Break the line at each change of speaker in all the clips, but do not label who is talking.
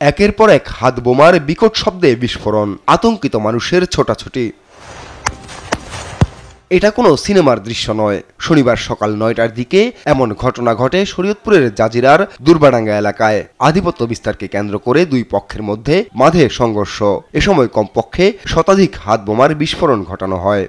একের পর এক হাত বোমার বিকট শব্দে বিস্ফোরণ, আতঙ্কিত মানুষের ছোটাছুটি। এটা কোনো সিনেমার দৃশ্য নয়। শনিবার সকাল ৯টার দিকে এমন ঘটনা ঘটে শরীয়তপুরের জাজিরার দুর্বাডাঙ্গা এলাকায়। আধিপত্য বিস্তারকে কেন্দ্র করে দুই পক্ষের মধ্যে মাঝে সংঘর্ষ। এ সময় কমপক্ষে শতাধিক হাত বোমার বিস্ফোরণ ঘটানো হয়।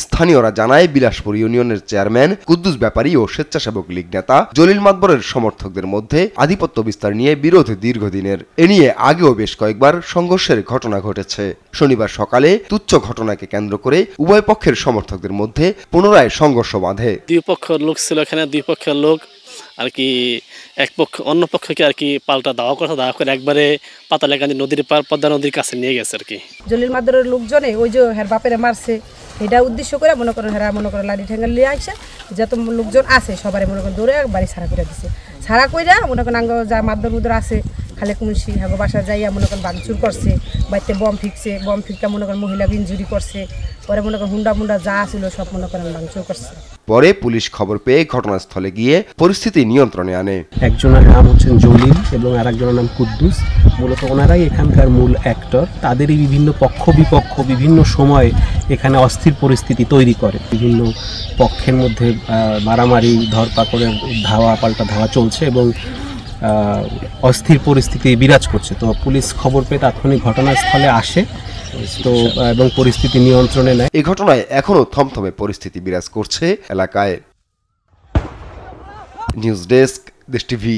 স্থানীয়রা জানায়, বিলাসপুর ইউনিয়নের চেয়ারম্যান কুদ্দুস ব্যাপারী ও স্বেচ্ছাসেবক লীগ নেতা জলিল মাতবরের সমর্থকদের মধ্যে আধিপত্য বিস্তার নিয়ে বিরোধ দীর্ঘদিনের। এ নিয়ে আগেও বেশ কয়েকবার সংঘর্ষের ঘটনা ঘটেছে। শনিবার সকালে তুচ্ছ ঘটনাকে কেন্দ্র করে উভয় পক্ষের সমর্থকদের মধ্যে পুনরায় সংঘর্ষ বাঁধে।
দুই পক্ষের লোক ছিল এখানে, দুই পক্ষের লোক আর কি এক পক্ষ অন্য পক্ষকে আর কি পাল্টা দাওয়া করে একবারে পাতালেকান্দি নদীর পার পদ্মা নদীর কাছে নিয়ে গেছে আর কি।
জলিল মাদরের লোকজনে ওই যে হের বাপেরে মারছে, এটা উদ্দেশ্য করে মনে করেন হেরা মনে করেন লাঠি ঠেঙ্গা লিয়ে আসে, যত লোকজন আছে সবাই মনে করেন দৌড়ে বাড়ি ছাড়া করে দিছে। ছাড়া কইরা মনে করেন আঙ্গ যা মাদর মুদর আছে খালে কুমসি হাগো বাসা যাইয়া মনে করেন ভাঙচুর করছে, বাড়িতে বম ফিকছে, বম ফিকটা মনে করেন মহিলাকে ইনজুরি করছে। পরে মনে করেন হুন্ডা মুন্ডা যা ছিল সব মনে করেন ভাঙচুর করছে। পরে
পুলিশ খবর পেয়ে ঘটনাস্থলে গিয়ে পরিস্থিতি নিয়ন্ত্রণে আনে।
একজনের নাম হচ্ছেন জলিল এবং আরেকজনের নাম কুদ্দুস। মূলত ওনারাই এখানকার মূল অ্যাক্টর। তাদেরই বিভিন্ন পক্ষ বিপক্ষ বিভিন্ন সময় এখানে অস্থির পরিস্থিতি তৈরি করে। বিভিন্ন পক্ষের মধ্যে মারামারি, ধরপাকড়ের ধাওয়া পাল্টা ধাওয়া চলছে এবং অস্থির পরিস্থিতি বিরাজ করছে। তো পুলিশ খবর পেয়ে তাৎক্ষণিক ঘটনাস্থলে আসে তো এবং পরিস্থিতি নিয়ন্ত্রণে নেয়।
এই ঘটনায় এখনো থমথমে পরিস্থিতি বিরাজ করছে এলাকায়। নিউজ ডেস্ক, দেশ টিভি।